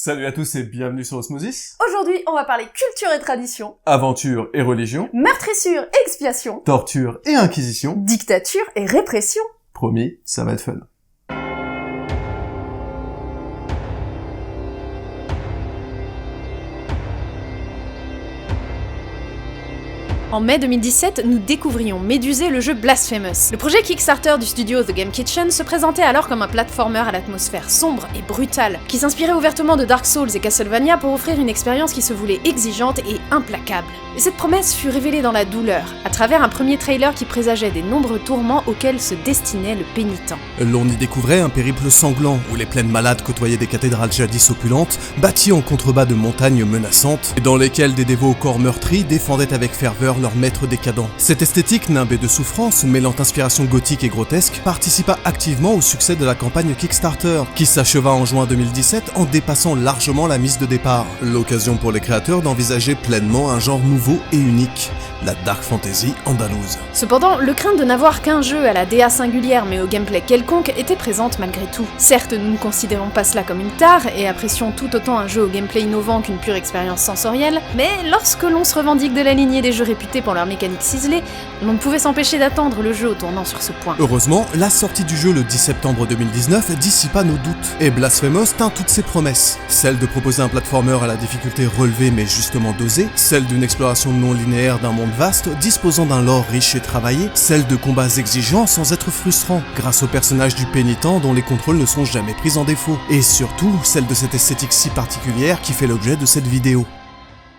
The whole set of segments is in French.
Salut à tous et bienvenue sur Osmosis. Aujourd'hui, on va parler culture et tradition, Aventure et religion, meurtrissure et expiation, torture et inquisition. dictature et répression. Promis, ça va être fun. En mai 2017, nous découvrions Médusé, le jeu Blasphemous. Le projet Kickstarter du studio The Game Kitchen se présentait alors comme un platformer à l'atmosphère sombre et brutale, qui s'inspirait ouvertement de Dark Souls et Castlevania pour offrir une expérience qui se voulait exigeante et implacable. Et cette promesse fut révélée dans la douleur, à travers un premier trailer qui présageait des nombreux tourments auxquels se destinait le pénitent. L'on y découvrait un périple sanglant, où les plaines malades côtoyaient des cathédrales jadis opulentes, bâties en contrebas de montagnes menaçantes, et dans lesquelles des dévots au corps meurtris défendaient avec ferveur leur maître décadent. Cette esthétique nimbée de souffrance, mêlant inspiration gothique et grotesque, participa activement au succès de la campagne Kickstarter, qui s'acheva en juin 2017 en dépassant largement la mise de départ. L'occasion pour les créateurs d'envisager pleinement un genre nouveau et unique, la Dark Fantasy andalouse. Cependant, le crainte de n'avoir qu'un jeu à la DA singulière mais au gameplay quelconque était présente malgré tout. Certes, nous ne considérons pas cela comme une tare et apprécions tout autant un jeu au gameplay innovant qu'une pure expérience sensorielle, mais lorsque l'on se revendique de la lignée des jeux réputés pour leur mécanique ciselée, on ne pouvait s'empêcher d'attendre le jeu au tournant sur ce point. Heureusement, la sortie du jeu le 10 septembre 2019 dissipa nos doutes, et Blasphemous tint toutes ses promesses. Celle de proposer un platformer à la difficulté relevée mais justement dosée, celle d'une exploration non linéaire d'un monde vaste, disposant d'un lore riche et travaillé, celle de combats exigeants sans être frustrants, grâce au personnage du pénitent dont les contrôles ne sont jamais pris en défaut, et surtout celle de cette esthétique si particulière qui fait l'objet de cette vidéo.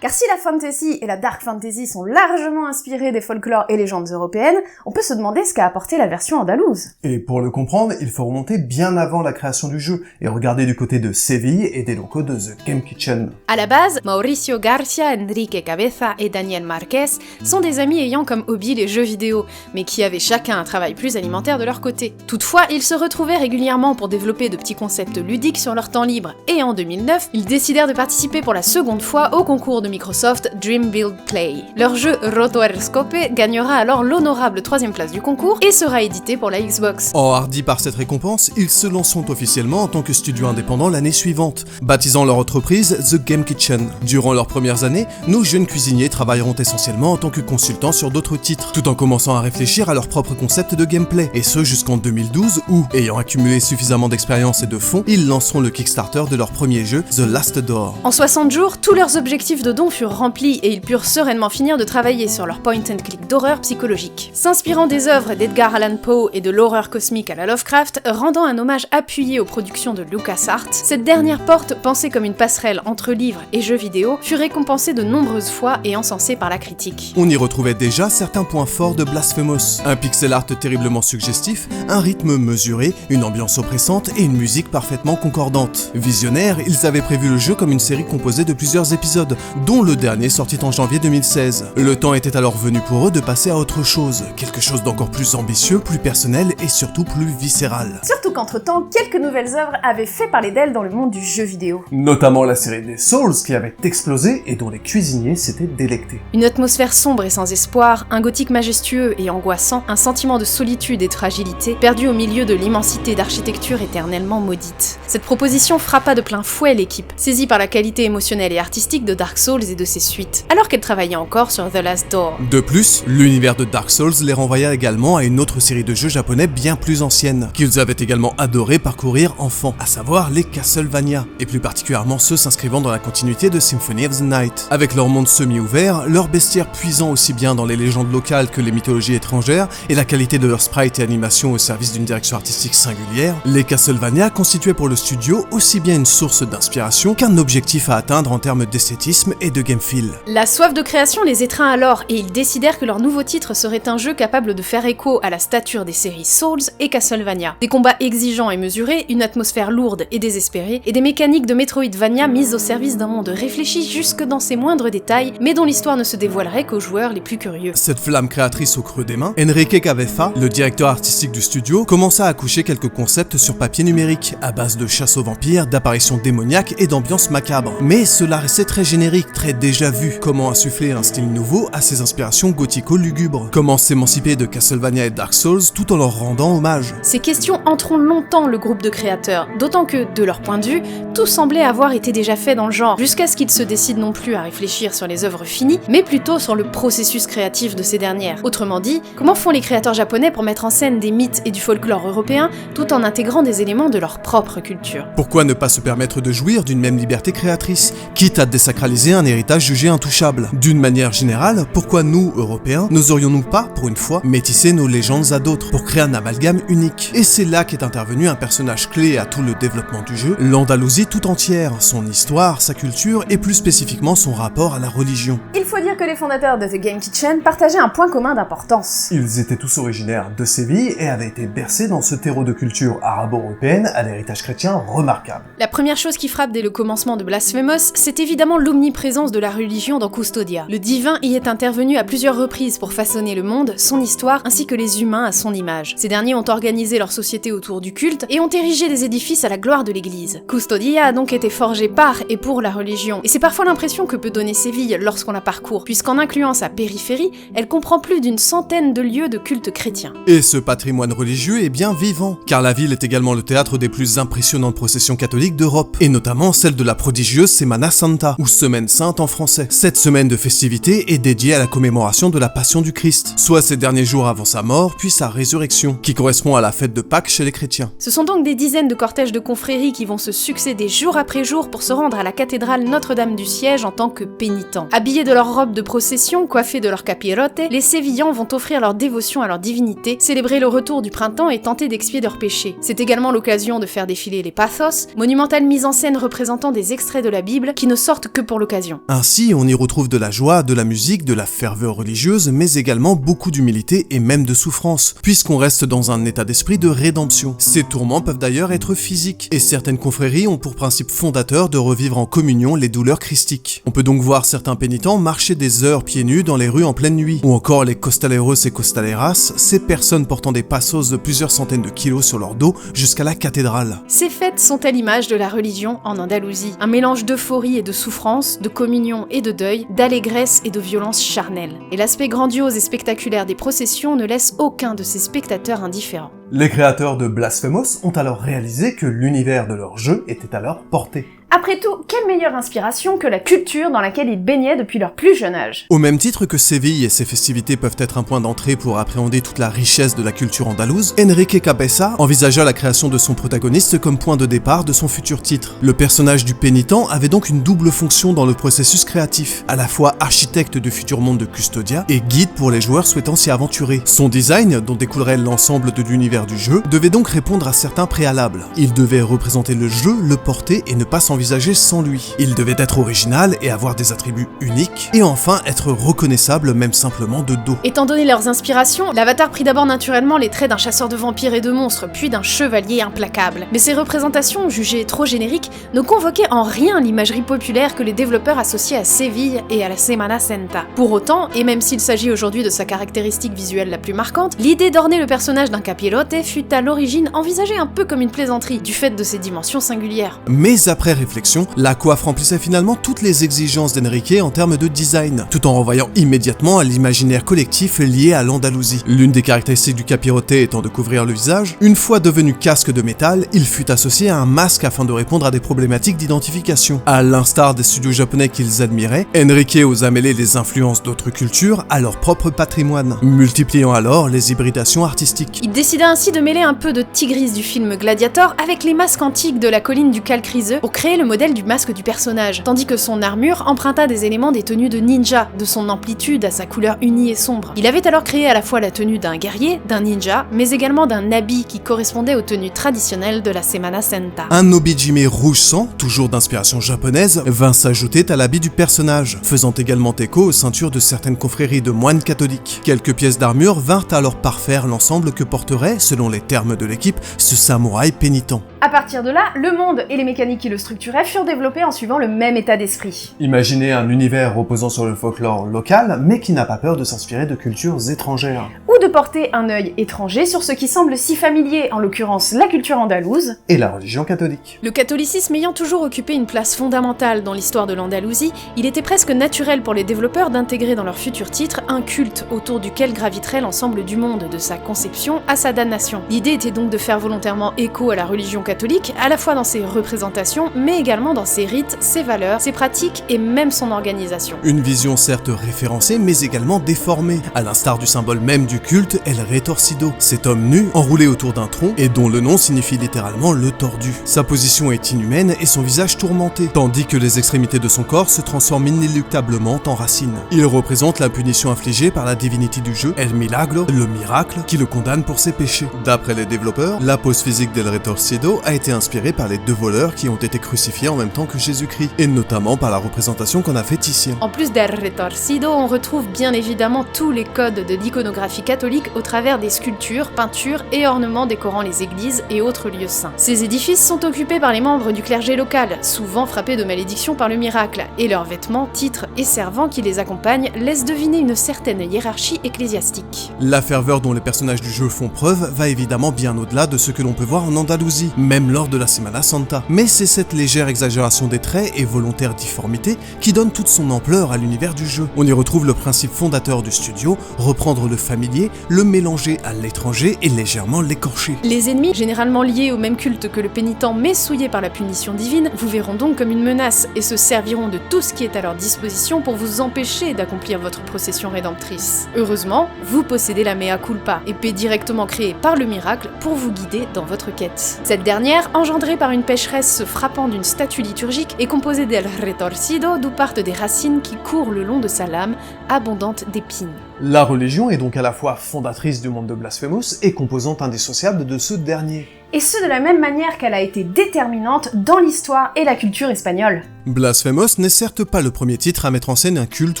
Car si la fantasy et la dark fantasy sont largement inspirées des folklores et légendes européennes, on peut se demander ce qu'a apporté la version andalouse. Et pour le comprendre, il faut remonter bien avant la création du jeu et regarder du côté de Séville et des locaux de The Game Kitchen. À la base, Mauricio Garcia, Enrique Cabeza et Daniel Marquez sont des amis ayant comme hobby les jeux vidéo, mais qui avaient chacun un travail plus alimentaire de leur côté. Toutefois, ils se retrouvaient régulièrement pour développer de petits concepts ludiques sur leur temps libre, et en 2009, ils décidèrent de participer pour la seconde fois au concours de Microsoft Dream Build Play. Leur jeu Rotoerscope gagnera alors l'honorable 3ème place du concours et sera édité pour la Xbox. Enhardis par cette récompense, ils se lanceront officiellement en tant que studio indépendant l'année suivante, baptisant leur entreprise The Game Kitchen. Durant leurs premières années, nos jeunes cuisiniers travailleront essentiellement en tant que consultants sur d'autres titres, tout en commençant à réfléchir à leur propre concept de gameplay, et ce jusqu'en 2012 où, ayant accumulé suffisamment d'expérience et de fonds, ils lanceront le Kickstarter de leur premier jeu, The Last Door. En 60 jours, tous leurs objectifs de dons furent remplis et ils purent sereinement finir de travailler sur leur point and click d'horreur psychologique. S'inspirant des œuvres d'Edgar Allan Poe et de l'horreur cosmique à la Lovecraft, rendant un hommage appuyé aux productions de LucasArts, cette dernière porte, pensée comme une passerelle entre livres et jeux vidéo, fut récompensée de nombreuses fois et encensée par la critique. On y retrouvait déjà certains points forts de Blasphemous, un pixel art terriblement suggestif, un rythme mesuré, une ambiance oppressante et une musique parfaitement concordante. Visionnaires, ils avaient prévu le jeu comme une série composée de plusieurs épisodes, dont le dernier sortit en janvier 2016. Le temps était alors venu pour eux de passer à autre chose, quelque chose d'encore plus ambitieux, plus personnel et surtout plus viscéral. Surtout qu'entre-temps, quelques nouvelles œuvres avaient fait parler d'elles dans le monde du jeu vidéo. Notamment la série des Souls qui avait explosé et dont les cuisiniers s'étaient délectés. Une atmosphère sombre et sans espoir, un gothique majestueux et angoissant, un sentiment de solitude et de fragilité, perdu au milieu de l'immensité d'architecture éternellement maudite. Cette proposition frappa de plein fouet l'équipe, saisie par la qualité émotionnelle et artistique de Dark Souls et de ses suites, alors qu'elle travaillait encore sur The Last Door. De plus, l'univers de Dark Souls les renvoya également à une autre série de jeux japonais bien plus ancienne, qu'ils avaient également adoré parcourir enfants, à savoir les Castlevania, et plus particulièrement ceux s'inscrivant dans la continuité de Symphony of the Night. Avec leur monde semi-ouvert, leur bestiaire puisant aussi bien dans les légendes locales que les mythologies étrangères, et la qualité de leurs sprites et animations au service d'une direction artistique singulière, les Castlevania constituaient pour le studio aussi bien une source d'inspiration qu'un objectif à atteindre en termes d'esthétisme et de game feel. La soif de création les étreint alors et ils décidèrent que leur nouveau titre serait un jeu capable de faire écho à la stature des séries Souls et Castlevania. Des combats exigeants et mesurés, une atmosphère lourde et désespérée, et des mécaniques de Metroidvania mises au service d'un monde réfléchi jusque dans ses moindres détails, mais dont l'histoire ne se dévoilerait qu'aux joueurs les plus curieux. Cette flamme créatrice au creux des mains, Enrique Cabeza, le directeur artistique du studio, commença à coucher quelques concepts sur papier numérique, à base de chasse aux vampires, d'apparitions démoniaques et d'ambiance macabre. Mais cela restait très générique, très déjà vu. Comment insuffler un style nouveau à ses inspirations gothico-lugubres? Comment s'émanciper de Castlevania et Dark Souls tout en leur rendant hommage? Ces questions hanteront longtemps le groupe de créateurs, d'autant que, de leur point de vue, tout semblait avoir été déjà fait dans le genre, jusqu'à ce qu'ils se décident non plus à réfléchir sur les œuvres finies, mais plutôt sur le processus créatif de ces dernières. Autrement dit, comment font les créateurs japonais pour mettre en scène des mythes et du folklore européen, tout en intégrant des éléments de leur propre culture? Pourquoi ne pas se permettre de jouir d'une même liberté créatrice, quitte à désacraliser un héritage jugé intouchable? D'une manière générale, pourquoi nous, Européens, n'oserions-nous pas, pour une fois, métisser nos légendes à d'autres, pour créer un amalgame unique? Et c'est là qu'est intervenu un personnage clé à tout le développement du jeu, l'Andalousie tout entière, son histoire, sa culture et plus spécifiquement son rapport à la religion. Il faut dire que les fondateurs de The Game Kitchen partageaient un point commun d'importance. Ils étaient tous originaires de Séville et avaient été bercés dans ce terreau de culture arabo-européenne à l'héritage chrétien remarquable. La première chose qui frappe dès le commencement de Blasphemous, c'est évidemment l'omniprésence de la religion dans Custodia. Le divin y est intervenu à plusieurs reprises pour façonner le monde, son histoire, ainsi que les humains à son image. Ces derniers ont organisé leur société autour du culte et ont érigé des édifices à la gloire de l'église. Custodia a donc été forgé par et pour la religion, et c'est parfois l'impression que peut donner Séville lorsqu'on la parcourt, puisqu'en incluant sa périphérie, elle comprend plus d'une centaine de lieux de culte chrétien. Et ce patrimoine religieux est bien vivant, car la ville est également le théâtre des plus impressionnantes processions catholiques d'Europe, et notamment celle de la prodigieuse Semana Santa, ou Semaine Sainte en français. Cette semaine de festivités est dédiée à la commémoration de la Passion du Christ, soit ces derniers jours avant sa mort, puis sa résurrection, qui correspond à la fête de Pâques chez les chrétiens. Ce sont donc des dizaines de cortèges de confréries qui vont se succéder jour après jour pour se rendre à la cathédrale Notre-Dame du Siège en tant que pénitents. Habillés de leurs robes de procession, coiffés de leur capirote, les Sévillans vont offrir leur dévotion à leur divinité, célébrer le retour du printemps et tenter d'expier leurs péchés. C'est également l'occasion de faire défiler les pathos, monumentales mises en scène représentant des extraits de la Bible qui ne sortent que pour l'occasion. Ainsi, on y retrouve de la joie, de la musique, de la ferveur religieuse, mais également beaucoup d'humilité et même de souffrance, puisqu'on reste dans un état d'esprit de rédemption. Ces tourments peuvent d'ailleurs être physiques, et certaines confréries ont pour principe fondateur de revivre en communion les douleurs christiques. On peut donc voir certains pénitents marcher des heures pieds nus dans les rues en pleine nuit, ou encore les costaleros et costaleras, ces personnes portant des passos de plusieurs centaines de kilos sur leur dos jusqu'à la cathédrale. Ces fêtes sont à l'image de la religion en Andalousie, un mélange d'euphorie et de souffrance, de communion et de deuil, d'allégresse et de violence charnelle. Et l'aspect grandiose et spectaculaire des processions ne laisse aucun de ses spectateurs indifférents. Les créateurs de Blasphemous ont alors réalisé que l'univers de leur jeu était à leur portée. Après tout, quelle meilleure inspiration que la culture dans laquelle ils baignaient depuis leur plus jeune âge? Au même titre que Séville et ses festivités peuvent être un point d'entrée pour appréhender toute la richesse de la culture andalouse, Enrique Cabeza envisagea la création de son protagoniste comme point de départ de son futur titre. Le personnage du pénitent avait donc une double fonction dans le processus créatif, à la fois architecte du futur monde de Custodia et guide pour les joueurs souhaitant s'y aventurer. Son design, dont découlerait l'ensemble de l'univers du jeu, devait donc répondre à certains préalables. Il devait représenter le jeu, le porter et ne pas s'envisager sans lui. Il devait être original et avoir des attributs uniques, et enfin être reconnaissable même simplement de dos. Étant donné leurs inspirations, l'avatar prit d'abord naturellement les traits d'un chasseur de vampires et de monstres, puis d'un chevalier implacable. Mais ces représentations, jugées trop génériques, ne convoquaient en rien l'imagerie populaire que les développeurs associaient à Séville et à la Semana Santa. Pour autant, et même s'il s'agit aujourd'hui de sa caractéristique visuelle la plus marquante, l'idée d'orner le personnage d'un capirote fut à l'origine envisagée un peu comme une plaisanterie, du fait de ses dimensions singulières. Mais après réflexion, la coiffe remplissait finalement toutes les exigences d'Enrique en termes de design, tout en renvoyant immédiatement à l'imaginaire collectif lié à l'Andalousie. L'une des caractéristiques du capirote étant de couvrir le visage, une fois devenu casque de métal, il fut associé à un masque afin de répondre à des problématiques d'identification. À l'instar des studios japonais qu'ils admiraient, Enrique osa mêler les influences d'autres cultures à leur propre patrimoine, multipliant alors les hybridations artistiques. Il décida ainsi de mêler un peu de Tigris du film Gladiator avec les masques antiques de la colline du Calcriseux pour créer le modèle du masque du personnage, tandis que son armure emprunta des éléments des tenues de ninja, de son amplitude à sa couleur unie et sombre. Il avait alors créé à la fois la tenue d'un guerrier, d'un ninja, mais également d'un habit qui correspondait aux tenues traditionnelles de la Semana Santa. Un obijime rouge sang, toujours d'inspiration japonaise, vint s'ajouter à l'habit du personnage, faisant également écho aux ceintures de certaines confréries de moines catholiques. Quelques pièces d'armure vinrent alors parfaire l'ensemble que porterait, selon les termes de l'équipe, ce samouraï pénitent. À partir de là, le monde et les mécaniques qui le structurent culturels furent développés en suivant le même état d'esprit. Imaginez un univers reposant sur le folklore local, mais qui n'a pas peur de s'inspirer de cultures étrangères. Ou de porter un œil étranger sur ce qui semble si familier, en l'occurrence la culture andalouse, Et la religion catholique. Le catholicisme ayant toujours occupé une place fondamentale dans l'histoire de l'Andalousie, il était presque naturel pour les développeurs d'intégrer dans leur futur titre un culte autour duquel graviterait l'ensemble du monde, de sa conception à sa damnation. L'idée était donc de faire volontairement écho à la religion catholique, à la fois dans ses représentations, mais également dans ses rites, ses valeurs, ses pratiques et même son organisation. Une vision certes référencée, mais également déformée, à l'instar du symbole même du culte, El Retorcido, cet homme nu, enroulé autour d'un tronc, et dont le nom signifie littéralement le tordu. Sa position est inhumaine et son visage tourmenté, tandis que les extrémités de son corps se transforment inéluctablement en racines. Il représente la punition infligée par la divinité du jeu, El Milagro, le miracle, qui le condamne pour ses péchés. D'après les développeurs, la pose physique d'El Retorcido a été inspirée par les deux voleurs qui ont été crucifiés en même temps que Jésus-Christ, et notamment par la représentation qu'en a fait Titien. En plus d'El Retorcido, on retrouve bien évidemment tous les codes de l'iconographie catholique au travers des sculptures, peintures et ornements décorant les églises et autres lieux saints. Ces édifices sont occupés par les membres du clergé local, souvent frappés de malédiction par le miracle, et leurs vêtements, titres et servants qui les accompagnent laissent deviner une certaine hiérarchie ecclésiastique. La ferveur dont les personnages du jeu font preuve va évidemment bien au-delà de ce que l'on peut voir en Andalousie, même lors de la Semana Santa. Mais c'est cette légère exagération des traits et volontaire difformité qui donne toute son ampleur à l'univers du jeu. On y retrouve le principe fondateur du studio, reprendre le familier, le mélanger à l'étranger et légèrement l'écorcher. Les ennemis, généralement liés au même culte que le pénitent mais souillés par la punition divine, vous verront donc comme une menace et se serviront de tout ce qui est à leur disposition pour vous empêcher d'accomplir votre procession rédemptrice. Heureusement, vous possédez la mea culpa, épée directement créée par le miracle pour vous guider dans votre quête. Cette dernière, engendrée par une pécheresse se frappant d'une statue liturgique, est composée d'El Retorcido, d'où partent des racines qui courent le long de sa lame, abondante d'épines. La religion est donc à la fois fondatrice du monde de Blasphemous et composante indissociable de ce dernier. Et ce de la même manière qu'elle a été déterminante dans l'histoire et la culture espagnole. Blasphemous n'est certes pas le premier titre à mettre en scène un culte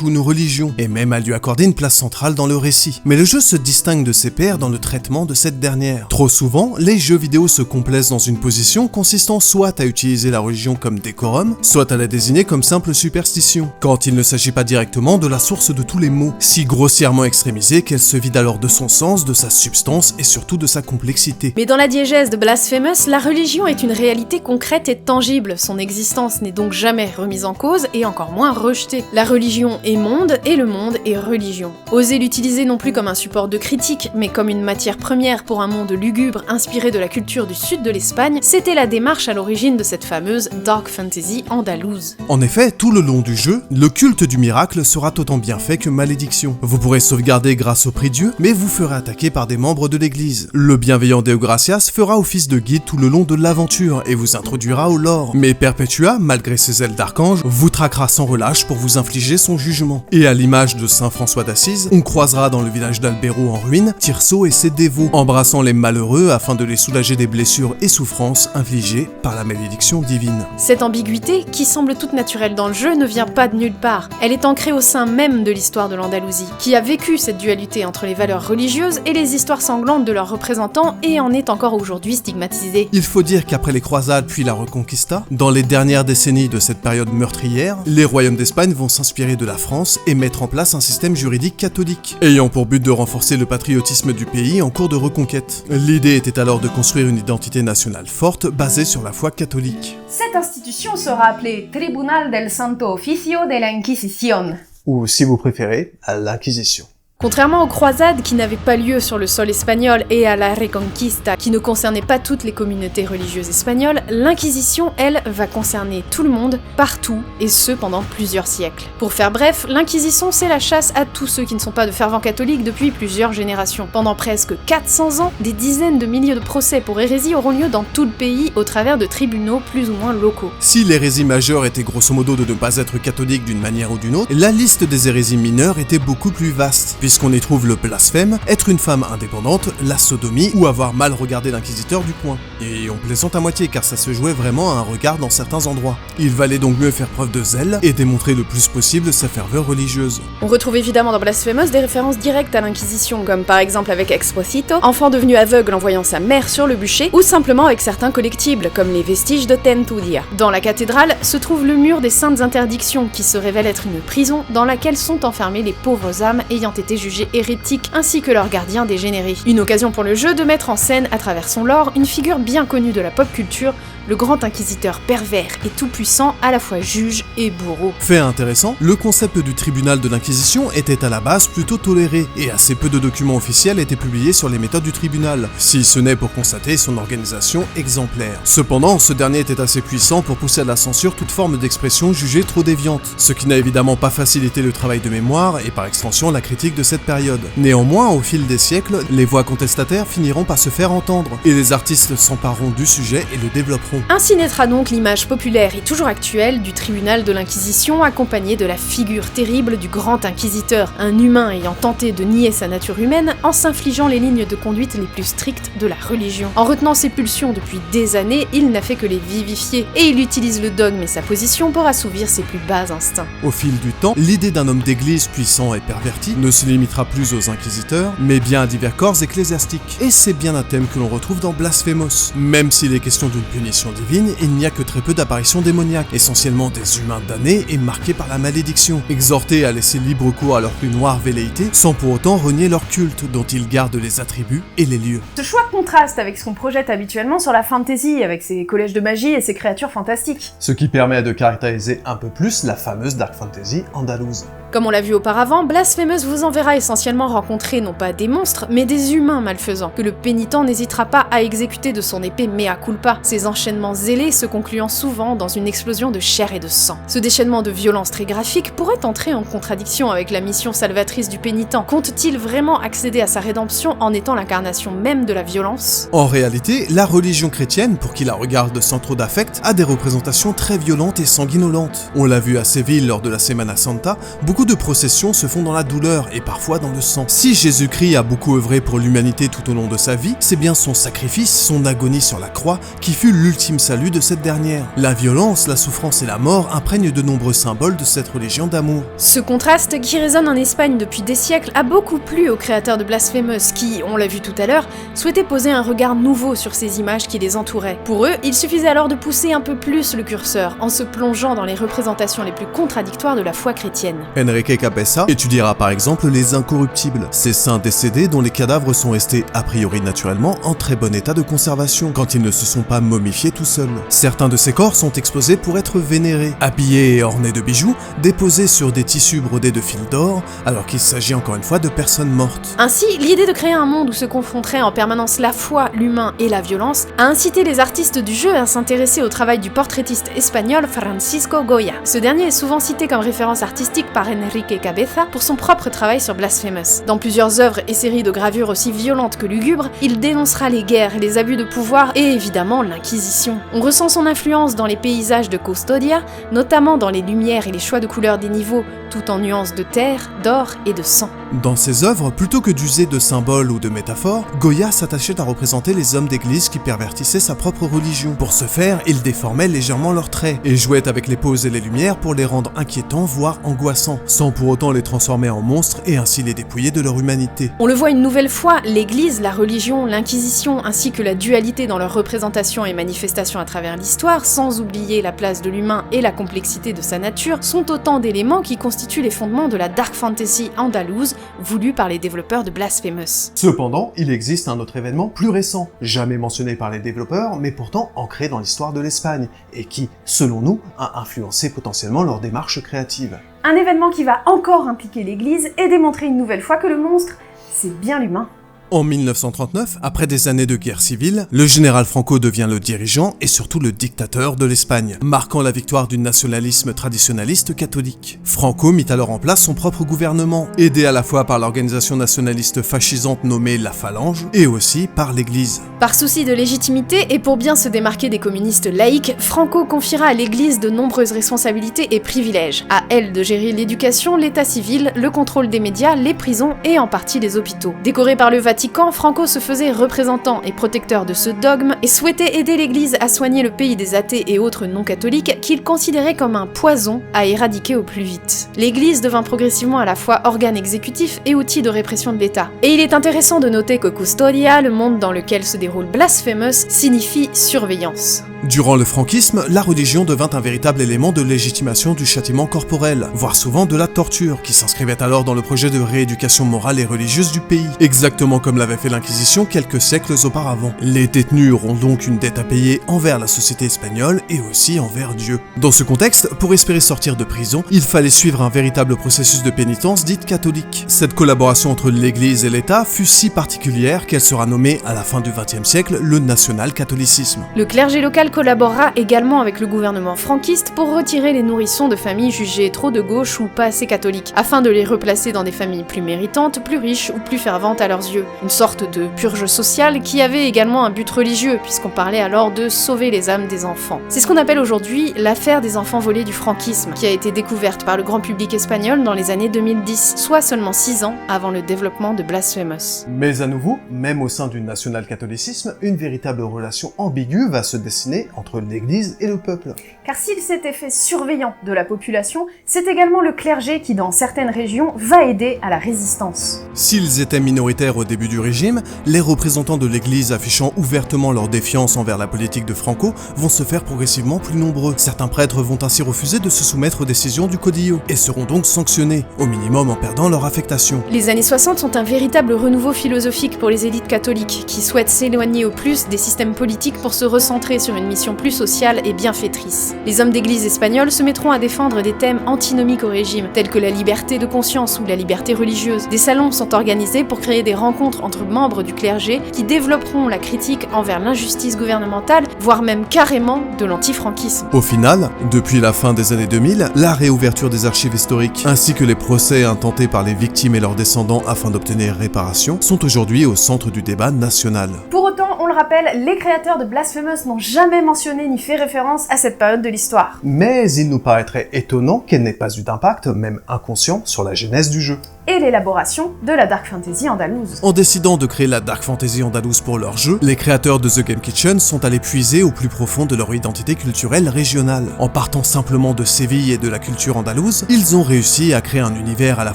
ou une religion, et même à lui accorder une place centrale dans le récit. Mais le jeu se distingue de ses pairs dans le traitement de cette dernière. Trop souvent, les jeux vidéo se complaisent dans une position consistant soit à utiliser la religion comme décorum, soit à la désigner comme simple superstition, quand il ne s'agit pas directement de la source de tous les maux, si grossièrement extrémisée qu'elle se vide alors de son sens, de sa substance et surtout de sa complexité. Mais dans la diégèse de Blasphemous, la religion est une réalité concrète et tangible, son existence n'est donc jamais remise en cause et encore moins rejetée. La religion est monde et le monde est religion. Oser l'utiliser non plus comme un support de critique, mais comme une matière première pour un monde lugubre inspiré de la culture du sud de l'Espagne, c'était la démarche à l'origine de cette fameuse Dark Fantasy andalouse. En effet, tout le long du jeu, le culte du miracle sera autant bien fait que malédiction. Vous pourrez sauvegarder grâce au prix Dieu, mais vous ferez attaquer par des membres de l'église. Le bienveillant Deo Gracias fera office de guide tout le long de l'aventure et vous introduira au lore. Mais Perpetua, malgré ses ailes d'archange, vous traquera sans relâche pour vous infliger son jugement. Et à l'image de Saint François d'Assise, on croisera dans le village d'Albero en ruine Tirso et ses dévots, embrassant les malheureux afin de les soulager des blessures et souffrances infligées par la malédiction divine. Cette ambiguïté, qui semble toute naturelle dans le jeu, ne vient pas de nulle part. Elle est ancrée au sein même de l'histoire de l'Andalousie, qui a vécu cette dualité entre les valeurs religieuses et les histoires sanglantes de leurs représentants et en est encore aujourd'hui stigmatisée. Il faut dire qu'après les croisades puis la Reconquista, dans les dernières décennies de cette période meurtrière, les royaumes d'Espagne vont s'inspirer de la France et mettre en place un système juridique catholique, ayant pour but de renforcer le patriotisme du pays en cours de reconquête. L'idée était alors de construire une identité nationale forte basée sur la foi catholique. Cette institution sera appelée Tribunal del Santo Oficio de la Inquisición. Ou, si vous préférez, à l'Inquisition. Contrairement aux croisades qui n'avaient pas lieu sur le sol espagnol et à la Reconquista qui ne concernait pas toutes les communautés religieuses espagnoles, l'Inquisition, elle, va concerner tout le monde, partout, et ce pendant plusieurs siècles. Pour faire bref, l'Inquisition c'est la chasse à tous ceux qui ne sont pas de fervents catholiques depuis plusieurs générations. Pendant presque 400 ans, des dizaines de milliers de procès pour hérésie auront lieu dans tout le pays au travers de tribunaux plus ou moins locaux. Si l'hérésie majeure était grosso modo de ne pas être catholique d'une manière ou d'une autre, la liste des hérésies mineures était beaucoup plus vaste, puisque puisqu'on y trouve le blasphème, être une femme indépendante, la sodomie ou avoir mal regardé l'inquisiteur du coin. Et on plaisante à moitié car ça se jouait vraiment à un regard dans certains endroits. Il valait donc mieux faire preuve de zèle et démontrer le plus possible sa ferveur religieuse. On retrouve évidemment dans Blasphemous des références directes à l'Inquisition, comme par exemple avec Exposito, enfant devenu aveugle en voyant sa mère sur le bûcher, ou simplement avec certains collectibles, comme les vestiges de Tentudia. Dans la cathédrale se trouve le mur des saintes interdictions, qui se révèle être une prison dans laquelle sont enfermées les pauvres âmes ayant été jugées hérétiques, ainsi que leurs gardiens dégénérés. Une occasion pour le jeu de mettre en scène, à travers son lore, une figure bien connue de la pop culture, le grand inquisiteur pervers et tout-puissant, à la fois juge et bourreau. Fait intéressant, le concept du tribunal de l'Inquisition était à la base plutôt toléré, et assez peu de documents officiels étaient publiés sur les méthodes du tribunal, si ce n'est pour constater son organisation exemplaire. Cependant, ce dernier était assez puissant pour pousser à la censure toute forme d'expression jugée trop déviante, ce qui n'a évidemment pas facilité le travail de mémoire et par extension la critique de cette période. Néanmoins, au fil des siècles, les voix contestataires finiront par se faire entendre, et les artistes s'empareront du sujet et le développeront. Ainsi naîtra donc l'image populaire et toujours actuelle du tribunal de l'Inquisition, accompagnée de la figure terrible du grand inquisiteur, un humain ayant tenté de nier sa nature humaine en s'infligeant les lignes de conduite les plus strictes de la religion. En retenant ses pulsions depuis des années, il n'a fait que les vivifier, et il utilise le dogme et sa position pour assouvir ses plus bas instincts. Au fil du temps, l'idée d'un homme d'église puissant et perverti ne se limitera plus aux inquisiteurs, mais bien à divers corps ecclésiastiques. Et c'est bien un thème que l'on retrouve dans Blasphemous. Même s'il est question d'une punition divine, il n'y a que très peu d'apparitions démoniaques, essentiellement des humains damnés et marqués par la malédiction, exhortés à laisser libre cours à leur plus noire velléité, sans pour autant renier leur culte, dont ils gardent les attributs et les lieux. Ce choix contraste avec ce qu'on projette habituellement sur la fantasy, avec ses collèges de magie et ses créatures fantastiques. Ce qui permet de caractériser un peu plus la fameuse Dark Fantasy andalouse. Comme on l'a vu auparavant, Blasphemous vous enverra essentiellement rencontrer non pas des monstres, mais des humains malfaisants, que le pénitent n'hésitera pas à exécuter de son épée mea culpa, ses enchaînements zélés se concluant souvent dans une explosion de chair et de sang. Ce déchaînement de violence très graphique pourrait entrer en contradiction avec la mission salvatrice du pénitent. Compte-t-il vraiment accéder à sa rédemption en étant l'incarnation même de la violence ? En réalité, la religion chrétienne, pour qui la regarde sans trop d'affect, a des représentations très violentes et sanguinolentes. On l'a vu à Séville lors de la Semana Santa, beaucoup de processions se font dans la douleur et parfois dans le sang. Si Jésus-Christ a beaucoup œuvré pour l'humanité tout au long de sa vie, c'est bien son sacrifice, son agonie sur la croix, qui fut l'ultime salut de cette dernière. La violence, la souffrance et la mort imprègnent de nombreux symboles de cette religion d'amour. Ce contraste, qui résonne en Espagne depuis des siècles, a beaucoup plu aux créateurs de Blasphemous qui, on l'a vu tout à l'heure, souhaitaient poser un regard nouveau sur ces images qui les entouraient. Pour eux, il suffisait alors de pousser un peu plus le curseur, en se plongeant dans les représentations les plus contradictoires de la foi chrétienne. Enrique Cabeza étudiera par exemple les incorruptibles, ces saints décédés dont les cadavres sont restés a priori naturellement en très bon état de conservation quand ils ne se sont pas momifiés tout seuls. Certains de ces corps sont exposés pour être vénérés, habillés et ornés de bijoux, déposés sur des tissus brodés de fils d'or, alors qu'il s'agit encore une fois de personnes mortes. Ainsi, l'idée de créer un monde où se confronteraient en permanence la foi, l'humain et la violence a incité les artistes du jeu à s'intéresser au travail du portraitiste espagnol Francisco Goya. Ce dernier est souvent cité comme référence artistique par Enrique Cabeza pour son propre travail sur Blasphemous. Dans plusieurs œuvres et séries de gravures aussi violentes que lugubres, il dénoncera les guerres, les abus de pouvoir et évidemment l'Inquisition. On ressent son influence dans les paysages de Custodia, notamment dans les lumières et les choix de couleurs des niveaux, tout en nuances de terre, d'or et de sang. Dans ses œuvres, plutôt que d'user de symboles ou de métaphores, Goya s'attachait à représenter les hommes d'église qui pervertissaient sa propre religion. Pour ce faire, il déformait légèrement leurs traits, et jouait avec les poses et les lumières pour les rendre inquiétants, voire angoissants, sans pour autant les transformer en monstres et ainsi les dépouiller de leur humanité. On le voit une nouvelle fois, l'église, la religion, l'inquisition, ainsi que la dualité dans leurs représentations et manifestations à travers l'histoire, sans oublier la place de l'humain et la complexité de sa nature, sont autant d'éléments qui constituent les fondements de la dark fantasy andalouse, voulue par les développeurs de Blasphemous. Cependant, il existe un autre événement plus récent, jamais mentionné par les développeurs, mais pourtant ancré dans l'histoire de l'Espagne, et qui, selon nous, a influencé potentiellement leur démarche créative. Un événement qui va encore impliquer l'église et démontrer une nouvelle fois que le monstre, c'est bien l'humain. En 1939, après des années de guerre civile, le général Franco devient le dirigeant et surtout le dictateur de l'Espagne, marquant la victoire du nationalisme traditionnaliste catholique. Franco mit alors en place son propre gouvernement, aidé à la fois par l'organisation nationaliste fascisante nommée la Phalange et aussi par l'Église. Par souci de légitimité et pour bien se démarquer des communistes laïcs, Franco confiera à l'Église de nombreuses responsabilités et privilèges. À elle de gérer l'éducation, l'état civil, le contrôle des médias, les prisons et en partie les hôpitaux. Décoré par le Vatican, Franco se faisait représentant et protecteur de ce dogme et souhaitait aider l'Église à soigner le pays des athées et autres non-catholiques qu'il considérait comme un poison à éradiquer au plus vite. L'Église devint progressivement à la fois organe exécutif et outil de répression de l'État. Et il est intéressant de noter que Custodia, le monde dans lequel se déroule Blasphemous, signifie surveillance. Durant le franquisme, la religion devint un véritable élément de légitimation du châtiment corporel, voire souvent de la torture, qui s'inscrivait alors dans le projet de rééducation morale et religieuse du pays, exactement comme l'avait fait l'Inquisition quelques siècles auparavant. Les détenus auront donc une dette à payer envers la société espagnole et aussi envers Dieu. Dans ce contexte, pour espérer sortir de prison, il fallait suivre un véritable processus de pénitence dite catholique. Cette collaboration entre l'Église et l'État fut si particulière qu'elle sera nommée à la fin du XXe siècle le national-catholicisme. Le clergé local collaborera également avec le gouvernement franquiste pour retirer les nourrissons de familles jugées trop de gauche ou pas assez catholiques, afin de les replacer dans des familles plus méritantes, plus riches ou plus ferventes à leurs yeux. Une sorte de purge sociale qui avait également un but religieux, puisqu'on parlait alors de sauver les âmes des enfants. C'est ce qu'on appelle aujourd'hui l'affaire des enfants volés du franquisme, qui a été découverte par le grand public espagnol dans les années 2010, soit seulement 6 ans avant le développement de Blasphemous. Mais à nouveau, même au sein du national-catholicisme, une véritable relation ambiguë va se dessiner entre l'Église et le peuple. Car s'il s'était fait surveillant de la population, c'est également le clergé qui, dans certaines régions, va aider à la résistance. S'ils étaient minoritaires au début du régime, les représentants de l'Église affichant ouvertement leur défiance envers la politique de Franco vont se faire progressivement plus nombreux. Certains prêtres vont ainsi refuser de se soumettre aux décisions du Codillo, et seront donc sanctionnés, au minimum en perdant leur affectation. Les années 60 sont un véritable renouveau philosophique pour les élites catholiques, qui souhaitent s'éloigner au plus des systèmes politiques pour se recentrer sur une mission plus sociale et bienfaitrice. Les hommes d'église espagnols se mettront à défendre des thèmes antinomiques au régime, tels que la liberté de conscience ou la liberté religieuse. Des salons sont organisés pour créer des rencontres entre membres du clergé qui développeront la critique envers l'injustice gouvernementale, voire même carrément de l'antifranquisme. Au final, depuis la fin des années 2000, la réouverture des archives historiques, ainsi que les procès intentés par les victimes et leurs descendants afin d'obtenir réparation, sont aujourd'hui au centre du débat national. Pour autant, on le rappelle, les créateurs de Blasphemous n'ont jamais mentionné ni fait référence à cette période de l'histoire. Mais il nous paraîtrait étonnant qu'elle n'ait pas eu d'impact, même inconscient, sur la genèse du jeu. Et l'élaboration de la Dark Fantasy andalouse. En décidant de créer la Dark Fantasy andalouse pour leur jeu, les créateurs de The Game Kitchen sont allés puiser au plus profond de leur identité culturelle régionale. En partant simplement de Séville et de la culture andalouse, ils ont réussi à créer un univers à la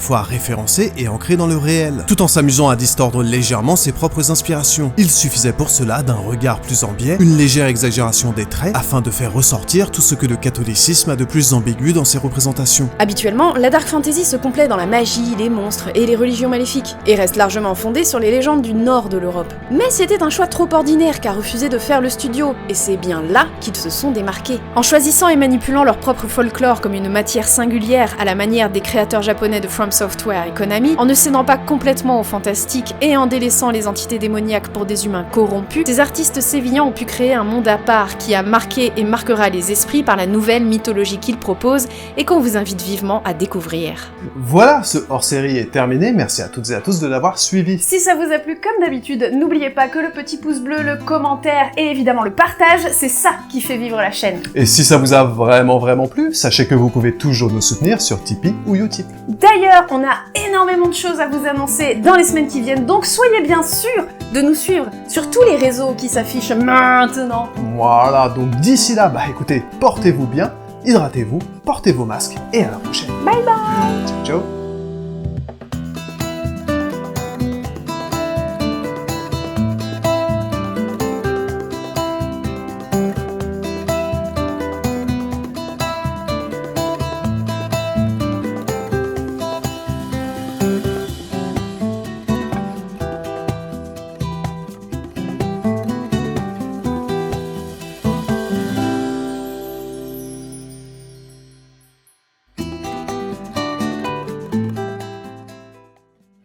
fois référencé et ancré dans le réel, tout en s'amusant à distordre légèrement ses propres inspirations. Il suffisait pour cela d'un regard plus en biais, une légère exagération des traits, afin de faire ressortir tout ce que le catholicisme a de plus ambigu dans ses représentations. Habituellement, la Dark Fantasy se complaît dans la magie, les monstres et les religions maléfiques, et reste largement fondée sur les légendes du nord de l'Europe. Mais c'était un choix trop ordinaire qu'a refusé de faire le studio, et c'est bien là qu'ils se sont démarqués. En choisissant et manipulant leur propre folklore comme une matière singulière à la manière des créateurs japonais de From Software et Konami, en ne cédant pas complètement au fantastique et en délaissant les entités démoniaques pour des humains corrompus, ces artistes sévillans ont pu créer un monde à part qui a marqué et marquera les esprits par la nouvelle mythologie qu'ils proposent et qu'on vous invite vivement à découvrir. Voilà, ce hors-série est terminé, merci à toutes et à tous de l'avoir suivi. Si ça vous a plu, comme d'habitude, n'oubliez pas que le petit pouce bleu, le commentaire et évidemment le partage, c'est ça qui fait vivre la chaîne. Et si ça vous a vraiment plu, sachez que vous pouvez toujours nous soutenir sur Tipeee ou Utip. D'ailleurs, on a énormément de choses à vous annoncer dans les semaines qui viennent, donc soyez bien sûrs de nous suivre sur tous les réseaux qui s'affichent maintenant. Voilà, donc d'ici là, écoutez, portez-vous bien, hydratez-vous, portez vos masques et à la prochaine. Bye bye. Ciao ciao.